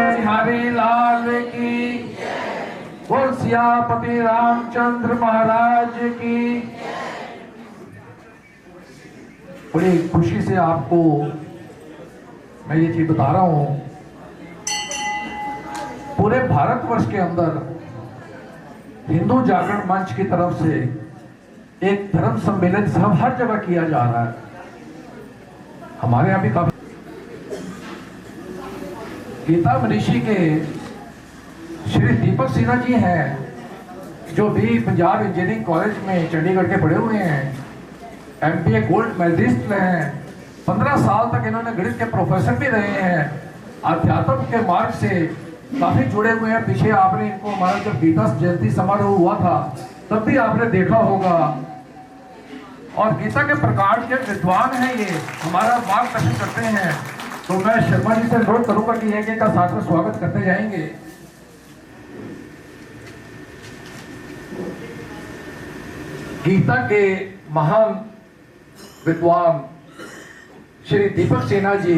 बिहारी लाल की, बोल सियापति रामचंद्र महाराज की। बड़ी खुशी से आपको मैं ये चीज बता रहा हूं, पूरे भारतवर्ष के अंदर हिंदू जागरण मंच की तरफ से एक धर्म सम्मेलन सब हर जगह किया जा रहा है। हमारे यहाँ भी काफी गीता मनीषी के श्री दीपक सिन्हा जी हैं, जो भी पंजाब इंजीनियरिंग कॉलेज में चंडीगढ़ के पढ़े हुए हैं, MBA गोल्ड मेडलिस्ट हैं, 15 साल तक इन्होंने गणित के प्रोफेसर भी रहे हैं, अध्यात्म के मार्ग से काफी जुड़े हुए हैं। पीछे आपने इनको, हमारा जब गीता जयंती समारोह हुआ था तब भी आपने देखा होगा, और गीता के प्रकार के विद्वान हैं, ये हमारा मार्गदर्शन करते हैं। तो मैं शर्मा जी से अनुरोध करूंगा कि एक का साथ में स्वागत करते जाएंगे। गीता के महान विद्वान श्री दीपक सिन्हा जी,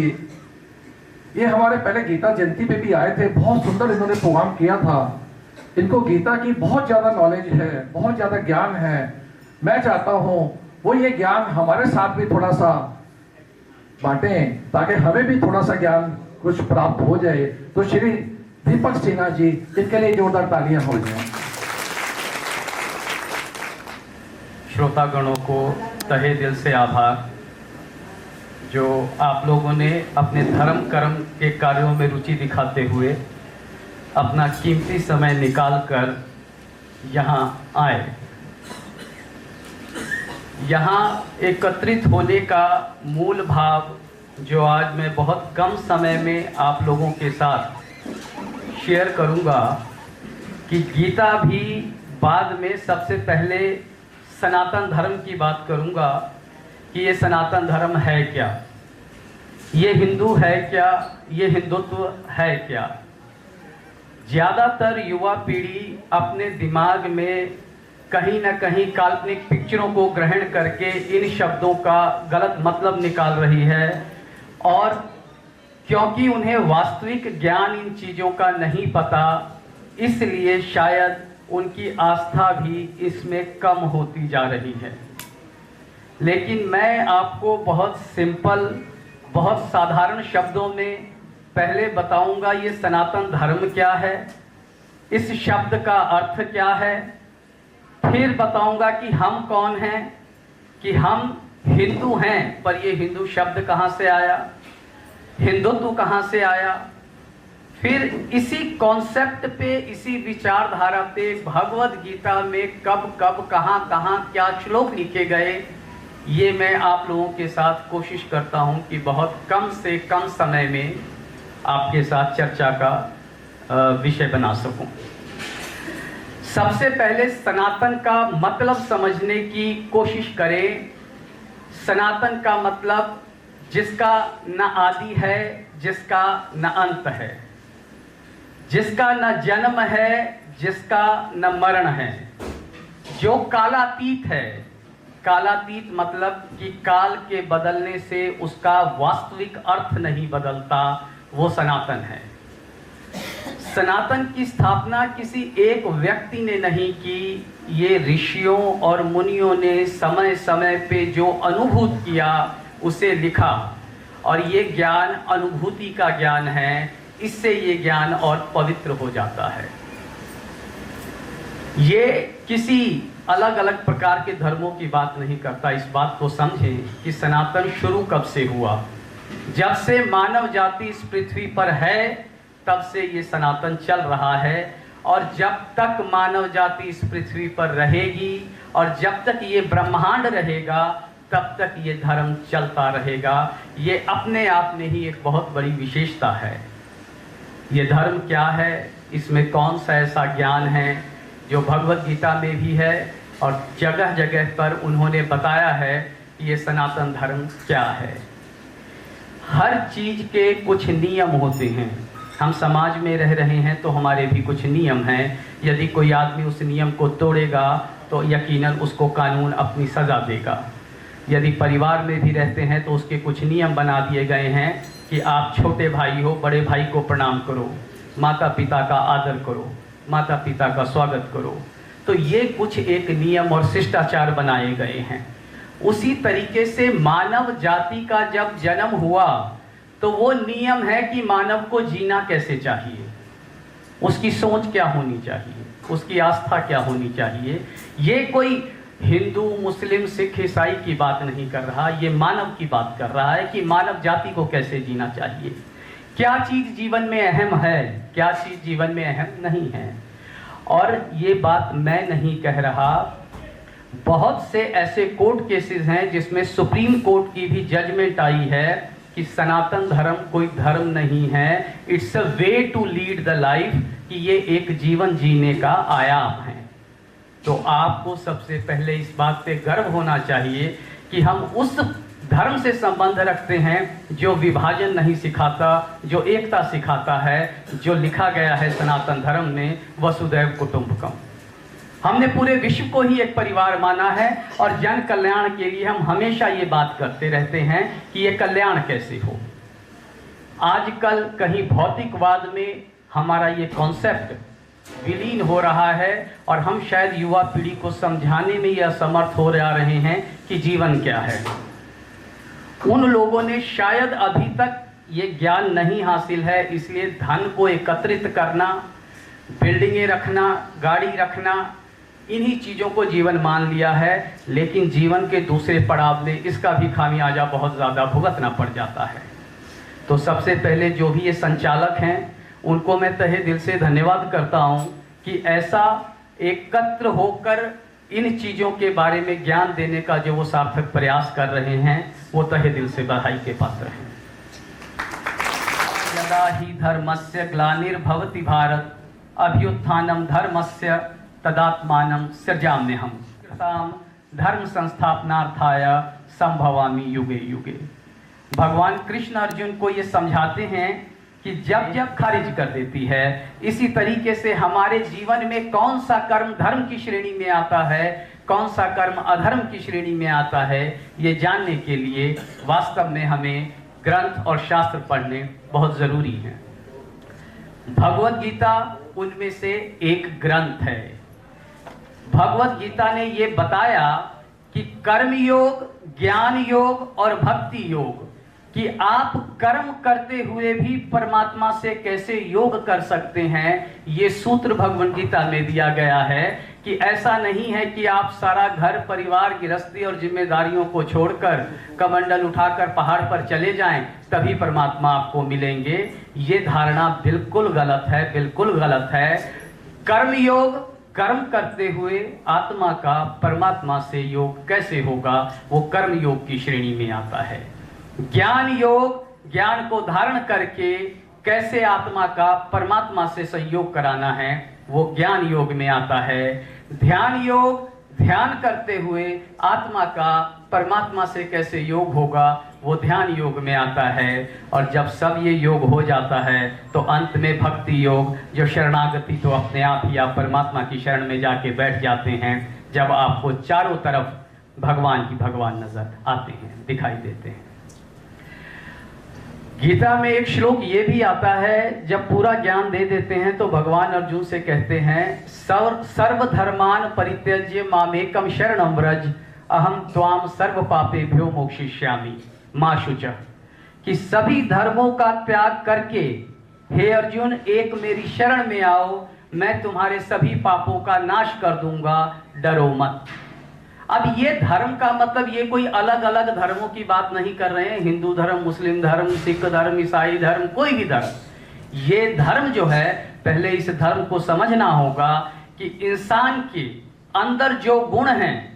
ये हमारे पहले गीता जयंती पे भी आए थे, बहुत सुंदर इन्होंने प्रोग्राम किया था। इनको गीता की बहुत ज्यादा नॉलेज है, बहुत ज्यादा ज्ञान है। मैं चाहता हूं वो ये ज्ञान हमारे साथ भी थोड़ा सा बांटें, ताकि हमें भी थोड़ा सा ज्ञान कुछ प्राप्त हो जाए। तो श्री दीपक सिन्हा जी, इनके लिए जोरदार तालियां हो जाए। श्रोतागणों को तहे दिल से आभार, जो आप लोगों ने अपने धर्म कर्म के कार्यों में रुचि दिखाते हुए अपना कीमती समय निकालकर यहाँ आए। यहाँ एकत्रित होने का मूल भाव, जो आज मैं बहुत कम समय में आप लोगों के साथ शेयर करूँगा, कि गीता भी बाद में सबसे पहले सनातन धर्म की बात करूँगा कि ये सनातन धर्म है क्या, ये हिंदू है क्या, ये हिंदुत्व है क्या। ज़्यादातर युवा पीढ़ी अपने दिमाग में कहीं ना कहीं काल्पनिक पिक्चरों को ग्रहण करके इन शब्दों का गलत मतलब निकाल रही है, और क्योंकि उन्हें वास्तविक ज्ञान इन चीज़ों का नहीं पता, इसलिए शायद उनकी आस्था भी इसमें कम होती जा रही है। लेकिन मैं आपको बहुत सिंपल, बहुत साधारण शब्दों में पहले बताऊंगा ये सनातन धर्म क्या है, इस शब्द का अर्थ क्या है, फिर बताऊंगा कि हम कौन हैं, कि हम हिंदू हैं, पर ये हिंदू शब्द कहाँ से आया, हिंदुत्व कहाँ से आया। फिर इसी कॉन्सेप्ट पे, इसी विचारधारा पे भगवद गीता में कब कब कहाँ कहाँ क्या श्लोक लिखे गए, ये मैं आप लोगों के साथ कोशिश करता हूँ कि बहुत कम से कम समय में आपके साथ चर्चा का विषय बना सकूं। सबसे पहले सनातन का मतलब समझने की कोशिश करें। सनातन का मतलब जिसका न आदि है, जिसका न अंत है, जिसका न जन्म है, जिसका न मरण है, जो कालातीत है। कालातीत मतलब कि काल के बदलने से उसका वास्तविक अर्थ नहीं बदलता, वो सनातन है। सनातन की स्थापना किसी एक व्यक्ति ने नहीं की, ये ऋषियों और मुनियों ने समय समय पे जो अनुभूत किया उसे लिखा, और ये ज्ञान अनुभूति का ज्ञान है, इससे ये ज्ञान और पवित्र हो जाता है। ये किसी अलग अलग प्रकार के धर्मों की बात नहीं करता। इस बात को समझें कि सनातन शुरू कब से हुआ। जब से मानव जाति इस पृथ्वी पर है तब से ये सनातन चल रहा है, और जब तक मानव जाति इस पृथ्वी पर रहेगी और जब तक ये ब्रह्मांड रहेगा तब तक ये धर्म चलता रहेगा। ये अपने आप में ही एक बहुत बड़ी विशेषता है। ये धर्म क्या है, इसमें कौन सा ऐसा ज्ञान है जो भगवद गीता में भी है और जगह जगह पर उन्होंने बताया है कि ये सनातन धर्म क्या है। हर चीज़ के कुछ नियम होते हैं। हम समाज में रह रहे हैं तो हमारे भी कुछ नियम हैं। यदि कोई आदमी उस नियम को तोड़ेगा तो यकीनन उसको कानून अपनी सज़ा देगा। यदि परिवार में भी रहते हैं तो उसके कुछ नियम बना दिए गए हैं, कि आप छोटे भाई हो, बड़े भाई को प्रणाम करो, माता पिता का आदर करो, माता पिता का स्वागत करो। तो ये कुछ एक नियम और शिष्टाचार बनाए गए हैं। उसी तरीके से मानव जाति का जब जन्म हुआ तो वो नियम है कि मानव को जीना कैसे चाहिए, उसकी सोच क्या होनी चाहिए, उसकी आस्था क्या होनी चाहिए। ये कोई हिंदू, मुस्लिम, सिख, ईसाई की बात नहीं कर रहा, ये मानव की बात कर रहा है कि मानव जाति को कैसे जीना चाहिए, क्या चीज़ जीवन में अहम है, क्या चीज़ जीवन में अहम नहीं है। और ये बात मैं नहीं कह रहा, बहुत से ऐसे कोर्ट केसेस हैं जिसमें सुप्रीम कोर्ट की भी जजमेंट आई है कि सनातन धर्म कोई धर्म नहीं है, it's a way to lead the life, कि ये एक जीवन जीने का आयाम है। तो आपको सबसे पहले इस बात पे गर्व होना चाहिए कि हम उस धर्म से संबंध रखते हैं जो विभाजन नहीं सिखाता, जो एकता सिखाता है, जो लिखा गया है सनातन धर्म में, वसुदैव कुटुंबकम। हमने पूरे विश्व को ही एक परिवार माना है और जन कल्याण के लिए हम हमेशा ये बात करते रहते हैं कि ये कल्याण कैसे हो। आजकल कहीं भौतिकवाद में हमारा ये कॉन्सेप्ट विलीन हो रहा है और हम शायद युवा पीढ़ी को समझाने में ये असमर्थ हो रहे हैं कि जीवन क्या है। उन लोगों ने शायद अभी तक ये ज्ञान नहीं हासिल है, इसलिए धन को एकत्रित करना, बिल्डिंगें रखना, गाड़ी रखना, इन्हीं चीज़ों को जीवन मान लिया है। लेकिन जीवन के दूसरे पड़ाव में इसका भी खामियाजा बहुत ज़्यादा भुगतना पड़ जाता है। तो सबसे पहले जो भी ये संचालक हैं उनको मैं तहे दिल से धन्यवाद करता हूँ कि ऐसा एकत्र होकर इन चीज़ों के बारे में ज्ञान देने का जो वो सार्थक प्रयास कर रहे हैं, वो तहे दिल से बधाई के पात्र हैं। यदा ही धर्मस्य ग्लानिर्भवति भारत अभ्युत्थानम धर्मस्य तदात्मानं सृजाम्यहम् धर्म संस्थापनार्थाय संभवामि युगे युगे। भगवान कृष्ण अर्जुन को ये समझाते हैं कि जब जब खारिज कर देती है, इसी तरीके से हमारे जीवन में कौन सा कर्म धर्म की श्रेणी में आता है, कौन सा कर्म अधर्म की श्रेणी में आता है, ये जानने के लिए वास्तव में हमें ग्रंथ और शास्त्र पढ़ने बहुत ज़रूरी हैं। भगवत गीता उनमें से एक ग्रंथ है। भगवत गीता ने ये बताया कि कर्म योग, ज्ञान योग और भक्ति योग, कि आप कर्म करते हुए भी परमात्मा से कैसे योग कर सकते हैं, ये सूत्र भगवत गीता में दिया गया है। कि ऐसा नहीं है कि आप सारा घर परिवार, गृहस्थी और जिम्मेदारियों को छोड़कर कमंडल उठाकर पहाड़ पर चले जाएं तभी परमात्मा आपको मिलेंगे। ये धारणा बिल्कुल गलत है, बिल्कुल गलत है। कर्म योग, कर्म करते हुए आत्मा का परमात्मा से योग कैसे होगा, वो कर्म योग की श्रेणी में आता है। ज्ञान योग, ज्ञान को धारण करके कैसे आत्मा का परमात्मा से संयोग कराना है, वो ज्ञान योग में आता है। ध्यान योग, ध्यान करते हुए आत्मा का परमात्मा से कैसे योग होगा, वो ध्यान योग में आता है। और जब सब ये योग हो जाता है तो अंत में भक्ति योग, जो शरणागति, तो अपने आप ही आप परमात्मा की शरण में जाके बैठ जाते हैं, जब आपको चारों तरफ भगवान ही भगवान नजर आते हैं, दिखाई देते हैं। गीता में एक श्लोक ये भी आता है, जब पूरा ज्ञान दे देते हैं तो भगवान अर्जुन से कहते हैं, सर्वधर्मान परित्यज्य मामेकम शरणं व्रज अहम त्वाम सर्व पापेभ्यो मोक्षयिष्यामि मा शुचः। कि सभी धर्मों का त्याग करके हे अर्जुन एक मेरी शरण में आओ, मैं तुम्हारे सभी पापों का नाश कर दूंगा, डरो मत। अब ये धर्म का मतलब ये कोई अलग अलग धर्मों की बात नहीं कर रहे हैं, हिंदू धर्म, मुस्लिम धर्म, सिख धर्म, ईसाई धर्म, कोई भी धर्म। ये धर्म जो है, पहले इस धर्म को समझना होगा कि इंसान के अंदर जो गुण हैं,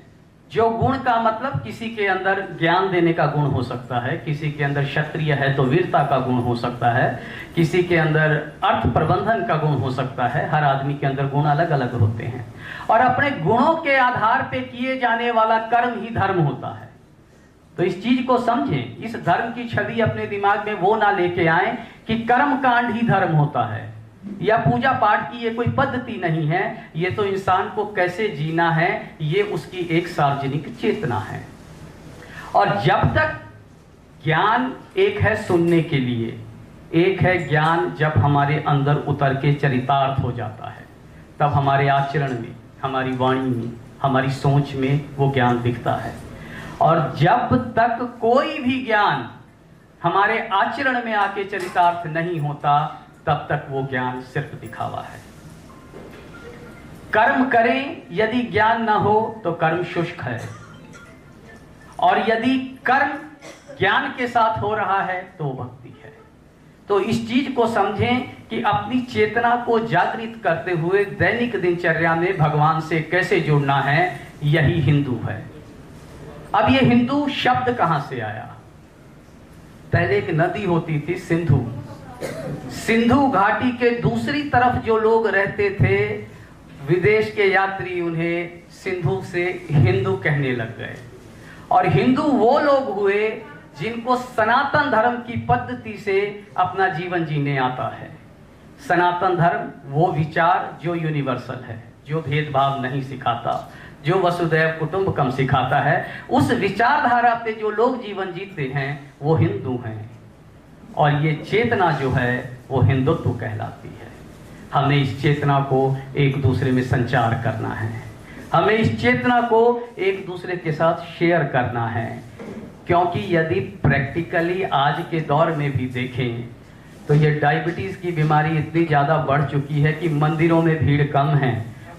जो गुण का मतलब किसी के अंदर ज्ञान देने का गुण हो सकता है, किसी के अंदर क्षत्रिय है तो वीरता का गुण हो सकता है, किसी के अंदर अर्थ प्रबंधन का गुण हो सकता है। हर आदमी के अंदर गुण अलग अलग होते हैं और अपने गुणों के आधार पे किए जाने वाला कर्म ही धर्म होता है। तो इस चीज को समझें, इस धर्म की छवि अपने दिमाग में वो ना लेके आए कि कर्म कांड ही धर्म होता है या पूजा पाठ की ये कोई पद्धति नहीं है। ये तो इंसान को कैसे जीना है, ये उसकी एक सार्वजनिक चेतना है। और जब तक ज्ञान एक है सुनने के लिए, एक है ज्ञान जब हमारे अंदर उतर के चरितार्थ हो जाता है, तब हमारे आचरण में, हमारी वाणी में, हमारी सोच में वो ज्ञान दिखता है। और जब तक कोई भी ज्ञान हमारे आचरण में आके चरितार्थ नहीं होता, तब तक वो ज्ञान सिर्फ दिखावा है। कर्म करें, यदि ज्ञान ना हो तो कर्म शुष्क है, और यदि कर्म ज्ञान के साथ हो रहा है तो भक्ति है। तो इस चीज को समझें कि अपनी चेतना को जागृत करते हुए दैनिक दिनचर्या में भगवान से कैसे जुड़ना है, यही हिंदू है। अब ये हिंदू शब्द कहां से आया? पहले एक नदी होती थी सिंधु। सिंधु घाटी के दूसरी तरफ जो लोग रहते थे, विदेश के यात्री उन्हें सिंधु से हिंदू कहने लग गए। और हिंदू वो लोग हुए जिनको सनातन धर्म की पद्धति से अपना जीवन जीने आता है। सनातन धर्म वो विचार जो यूनिवर्सल है, जो भेदभाव नहीं सिखाता, जो वसुदैव कुटुंबकम सिखाता है, उस विचारधारा पे जो लोग जीवन जीते हैं वो हिंदू हैं। और ये चेतना जो है वो हिंदुत्व कहलाती है। हमें इस चेतना को एक दूसरे में संचार करना है, हमें इस चेतना को एक दूसरे के साथ शेयर करना है। क्योंकि यदि प्रैक्टिकली आज के दौर में भी देखें तो ये डायबिटीज़ की बीमारी इतनी ज़्यादा बढ़ चुकी है कि मंदिरों में भीड़ कम है,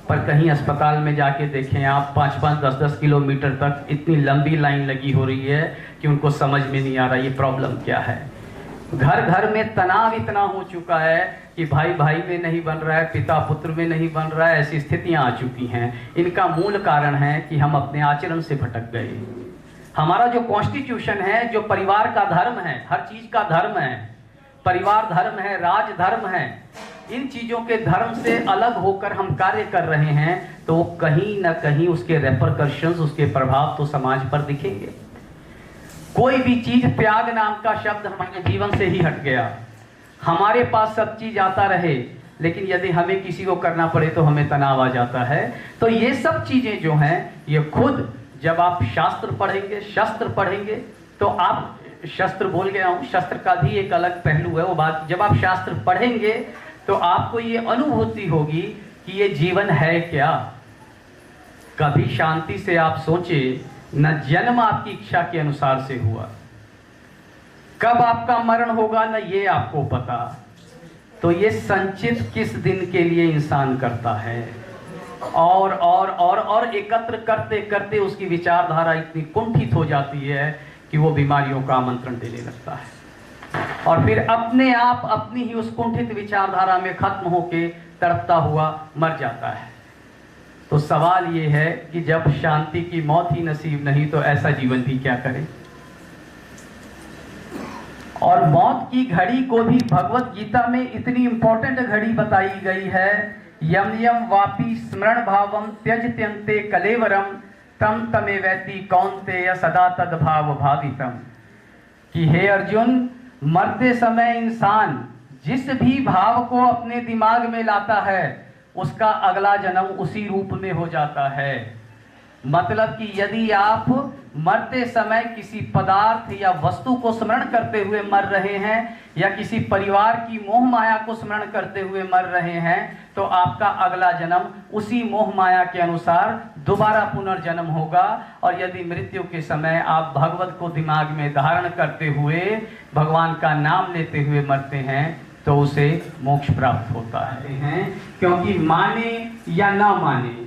पर कहीं अस्पताल में जाके देखें आप 5-5, 10-10 किलोमीटर तक इतनी लंबी लाइन लगी हो रही है कि उनको समझ में नहीं आ रहा ये प्रॉब्लम क्या है। घर घर में तनाव इतना हो चुका है कि भाई भाई में नहीं बन रहा है, पिता पुत्र में नहीं बन रहा है, ऐसी स्थितियां आ चुकी हैं। इनका मूल कारण है कि हम अपने आचरण से भटक गए। हमारा जो कॉन्स्टिट्यूशन है, जो परिवार का धर्म है, हर चीज का धर्म है, परिवार धर्म है, राज धर्म है, इन चीजों के धर्म से अलग होकर हम कार्य कर रहे हैं तो कहीं ना कहीं उसके रेपरकशंस, उसके प्रभाव तो समाज पर दिखेंगे। कोई भी चीज, त्याग नाम का शब्द हमारे जीवन से ही हट गया। हमारे पास सब चीज आता रहे, लेकिन यदि हमें किसी को करना पड़े तो हमें तनाव आ जाता है। तो ये सब चीजें जो हैं, ये खुद जब आप शास्त्र पढ़ेंगे, शस्त्र पढ़ेंगे, तो आप, शस्त्र बोल गया हूं, शस्त्र का भी एक अलग पहलू है वो बात। जब आप शास्त्र पढ़ेंगे तो आपको ये अनुभूति होगी कि ये जीवन है क्या। कभी शांति से आप सोचे, न जन्म आपकी इच्छा के अनुसार से हुआ, कब आपका मरण होगा न ये आपको पता। तो ये संचित किस दिन के लिए इंसान करता है, और एकत्र करते करते उसकी विचारधारा इतनी कुंठित हो जाती है कि वो बीमारियों का आमंत्रण देने लगता है, और फिर अपने आप अपनी ही उस कुंठित विचारधारा में खत्म होके तड़पता हुआ मर जाता है। तो सवाल ये है कि जब शांति की मौत ही नसीब नहीं तो ऐसा जीवन भी क्या करें। और मौत की घड़ी को भी भगवत गीता में इतनी इंपॉर्टेंट घड़ी बताई गई है, यम यम वापी स्मरण भावम त्यजत्यन्ते कलेवरम तम तमेवैति कौन्तेय सदा तद भाव भावितम। कि हे अर्जुन, मरते समय इंसान जिस भी भाव को अपने दिमाग में लाता है उसका अगला जन्म उसी रूप में हो जाता है। मतलब कि यदि आप मरते समय किसी पदार्थ या वस्तु को स्मरण करते हुए मर रहे हैं, या किसी परिवार की मोह माया को स्मरण करते हुए मर रहे हैं, तो आपका अगला जन्म उसी मोह माया के अनुसार दोबारा पुनर्जन्म होगा। और यदि मृत्यु के समय आप भगवत को दिमाग में धारण करते हुए भगवान का नाम लेते हुए मरते हैं तो उसे मोक्ष प्राप्त होता है। क्योंकि माने या ना माने,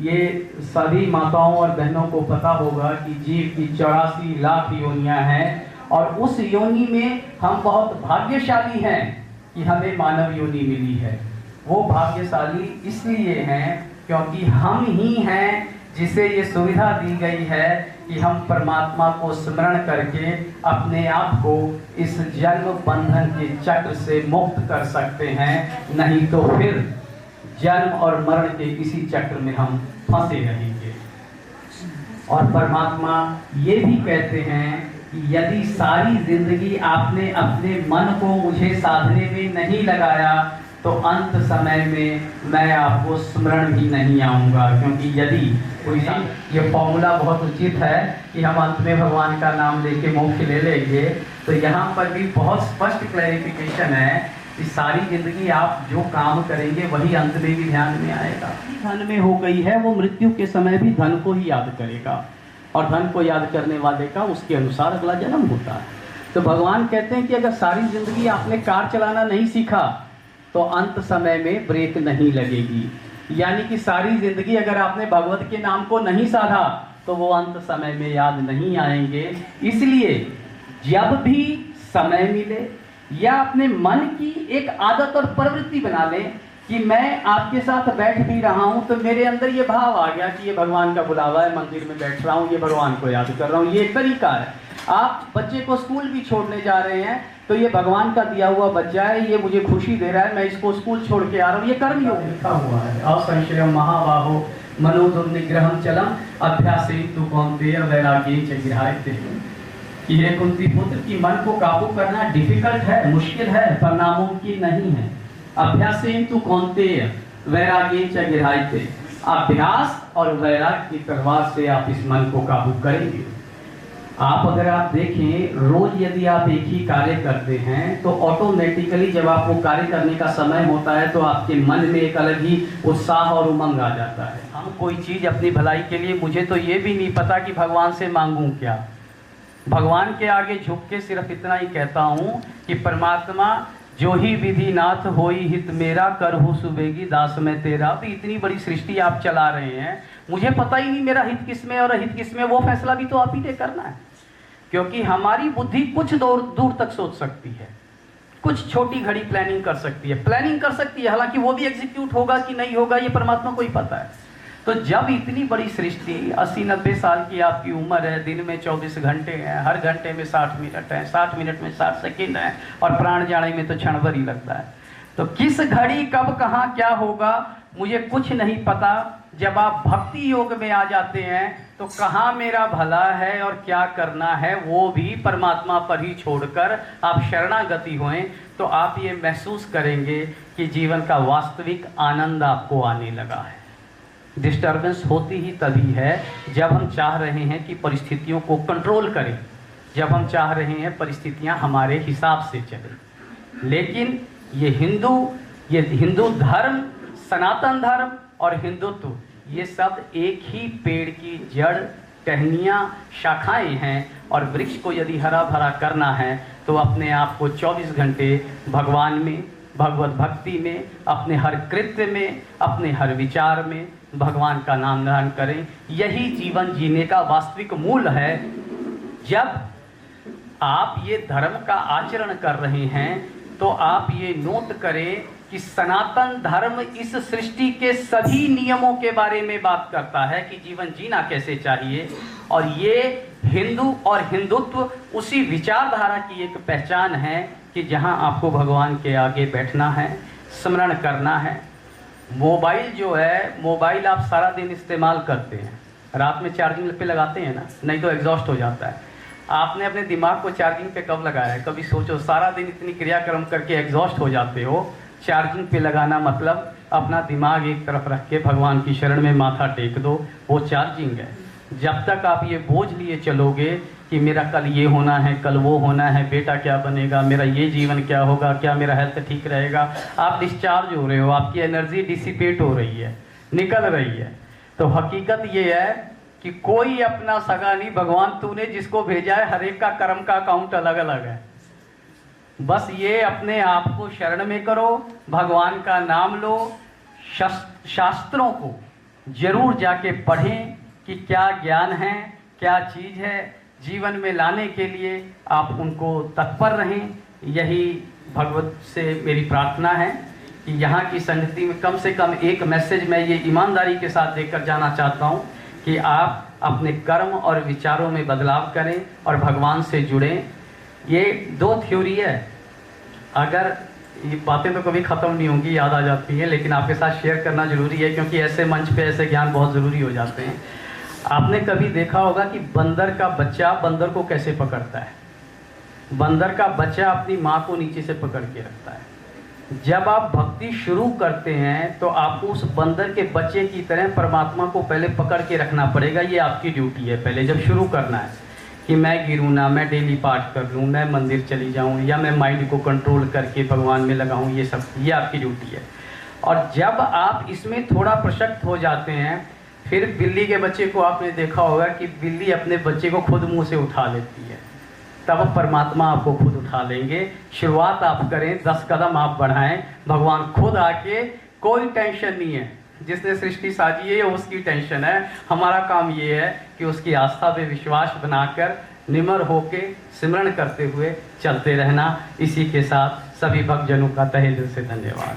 ये सभी माताओं और बहनों को पता होगा कि जीव की 84 लाख योनियां हैं, और उस योनि में हम बहुत भाग्यशाली हैं कि हमें मानव योनि मिली है। वो भाग्यशाली इसलिए हैं क्योंकि हम ही हैं जिसे ये सुविधा दी गई है कि हम परमात्मा को स्मरण करके अपने आप को इस जन्म बंधन के चक्र से मुक्त कर सकते हैं। नहीं तो फिर जन्म और मरण के इसी चक्र में हम फंसे रहेंगे। और परमात्मा ये भी कहते हैं कि यदि सारी जिंदगी आपने अपने मन को मुझे साधने में नहीं लगाया तो अंत समय में मैं आपको स्मरण भी नहीं आऊँगा, क्योंकि यदि कोई ये फॉर्मूला बहुत उचित है कि हम अंत में भगवान का नाम लेके मोक्ष ले लेंगे, तो यहाँ पर भी बहुत स्पष्ट क्लैरिफिकेशन है कि सारी जिंदगी आप जो काम करेंगे वही अंत में भी ध्यान में आएगा। धन में हो गई है वो मृत्यु के समय भी धन को ही याद करेगा, और धन को याद करने वाले का उसके अनुसार अगला जन्म होता है। तो भगवान कहते हैं कि अगर सारी जिंदगी आपने कार चलाना नहीं सीखा तो अंत समय में ब्रेक नहीं लगेगी। यानी कि सारी जिंदगी अगर आपने भगवत के नाम को नहीं साधा तो वो अंत समय में याद नहीं आएंगे। इसलिए जब भी समय मिले या अपने मन की एक आदत और प्रवृत्ति बना लें कि मैं आपके साथ बैठ भी रहा हूं तो मेरे अंदर ये भाव आ गया कि ये भगवान का बुलावा है, मंदिर में बैठ रहा हूं, ये भगवान को याद कर रहा हूं। ये एक तरीका है। आप बच्चे को स्कूल भी छोड़ने जा रहे हैं तो ये भगवान का दिया हुआ बच्चा है, ये मुझे खुशी दे रहा है, मैं इसको स्कूल छोड़ के आ रहा हूँ, ये कर्म योग लिखा हुआ है। असंशयम महाबाहो मनोदुर्निग्रहम चलम अभ्यासे तु कौन्तेय वैराग्ये च गृह्यते। कि हे कुंती पुत्र की मन को काबू करना डिफिकल्ट है, मुश्किल है, पर नामुमकिन नहीं है। अभ्यासेन तु कौन्तेय वैराग्ये च गृह्यते। अभ्यास और वैराग्य की तलवार से आप इस मन को काबू करेंगे। आप अगर आप देखें रोज यदि आप एक ही कार्य करते हैं तो ऑटोमेटिकली जब आपको कार्य करने का समय होता है तो आपके मन में एक अलग ही उत्साह और उमंग आ जाता है। हम कोई चीज़ अपनी भलाई के लिए, मुझे तो ये भी नहीं पता कि भगवान से मांगूं क्या। भगवान के आगे झुक के सिर्फ इतना ही कहता हूँ कि परमात्मा जो ही विधि नाथ होई हित मेरा करहु सुबेगी दास में तेरा। तो इतनी बड़ी सृष्टि आप चला रहे हैं, मुझे पता ही नहीं मेरा हित किसमें और अहित किसमें, वो फैसला भी तो आप ही ने करना है। क्योंकि हमारी बुद्धि कुछ दूर तक सोच सकती है, कुछ छोटी घड़ी प्लानिंग कर सकती है, हालांकि वो भी एग्जीक्यूट होगा कि नहीं होगा ये परमात्मा को ही पता है। तो जब इतनी बड़ी सृष्टि 80-90 साल की आपकी उम्र है, दिन में 24 घंटे हैं, हर घंटे में 60 मिनट है, 60 मिनट में 60 सेकंड है, और प्राण जाने में तो क्षण भर ही लगता है। तो किस घड़ी कब कहाँ क्या होगा मुझे कुछ नहीं पता। जब आप भक्ति योग में आ जाते हैं तो कहाँ मेरा भला है और क्या करना है वो भी परमात्मा पर ही छोड़कर आप शरणागति हुए तो आप ये महसूस करेंगे कि जीवन का वास्तविक आनंद आपको आने लगा है। डिस्टर्बेंस होती ही तभी है जब हम चाह रहे हैं कि परिस्थितियों को कंट्रोल करें, जब हम चाह रहे हैं परिस्थितियां हमारे हिसाब से चलें। लेकिन ये हिंदू धर्म, सनातन धर्म और हिंदुत्व ये सब एक ही पेड़ की जड़, टहनियाँ, शाखाएं हैं। और वृक्ष को यदि हरा भरा करना है तो अपने आप को 24 घंटे भगवान में, भगवत भक्ति में, अपने हर कृत्य में, अपने हर विचार में भगवान का नाम धारण करें। यही जीवन जीने का वास्तविक मूल है। जब आप ये धर्म का आचरण कर रहे हैं तो आप ये नोट करें कि सनातन धर्म इस सृष्टि के सभी नियमों के बारे में बात करता है कि जीवन जीना कैसे चाहिए। और ये हिंदू और हिंदुत्व उसी विचारधारा की एक पहचान है कि जहां आपको भगवान के आगे बैठना है, स्मरण करना है। मोबाइल जो है, मोबाइल आप सारा दिन इस्तेमाल करते हैं, रात में चार्जिंग पे लगाते हैं ना, नहीं तो एग्जॉस्ट हो जाता है। आपने अपने दिमाग को चार्जिंग पे कब लगाया है? कभी सोचो। सारा दिन इतनी क्रियाक्रम करके एग्जॉस्ट हो जाते हो। चार्जिंग पे लगाना मतलब अपना दिमाग एक तरफ रख के भगवान की शरण में माथा टेक दो, वो चार्जिंग है। जब तक आप ये बोझ लिए चलोगे कि मेरा कल ये होना है, कल वो होना है, बेटा क्या बनेगा, मेरा ये जीवन क्या होगा, क्या मेरा हेल्थ ठीक रहेगा, आप डिस्चार्ज हो रहे हो, आपकी एनर्जी डिसिपेट हो रही है, निकल रही है। तो हकीकत ये है कि कोई अपना सगा नहीं, भगवान तूने जिसको भेजा है हर एक का कर्म का अकाउंट अलग अलग है। बस ये अपने आप को शरण में करो, भगवान का नाम लो, शास्त्रों को जरूर जाके पढ़ें कि क्या ज्ञान है, क्या चीज़ है, जीवन में लाने के लिए आप उनको तत्पर रहें। यही भगवत से मेरी प्रार्थना है कि यहाँ की संगति में कम से कम एक मैसेज मैं ये ईमानदारी के साथ देकर जाना चाहता हूँ कि आप अपने कर्म और विचारों में बदलाव करें और भगवान से जुड़ें। ये 2 थ्योरी है, अगर ये बातें तो कभी ख़त्म नहीं होंगी, याद आ जाती है, लेकिन आपके साथ शेयर करना ज़रूरी है क्योंकि ऐसे मंच पे ऐसे ज्ञान बहुत ज़रूरी हो जाते हैं। आपने कभी देखा होगा कि बंदर का बच्चा बंदर को कैसे पकड़ता है? बंदर का बच्चा अपनी माँ को नीचे से पकड़ के रखता है। जब आप भक्ति शुरू करते हैं तो आपको उस बंदर के बच्चे की तरह परमात्मा को पहले पकड़ के रखना पड़ेगा। ये आपकी ड्यूटी है पहले जब शुरू करना है, कि मैं गिरूँ ना, मैं डेली पाठ कर लूँ, मैं मंदिर चली जाऊँ, या मैं माइंड को कंट्रोल करके भगवान में लगाऊँ। ये आपकी ड्यूटी है। और जब आप इसमें थोड़ा प्रशक्त हो जाते हैं, फिर बिल्ली के बच्चे को आपने देखा होगा कि बिल्ली अपने बच्चे को खुद मुंह से उठा लेती है, तब परमात्मा आपको खुद उठा लेंगे। शुरुआत आप करें, 10 कदम आप बढ़ाएं, भगवान खुद आके, कोई टेंशन नहीं है। जिसने सृष्टि साजी है उसकी टेंशन है। हमारा काम ये है कि उसकी आस्था पे विश्वास बनाकर निमर होके सिमरण करते हुए चलते रहना। इसी के साथ सभी भक्तजनों का तहे दिल से धन्यवाद।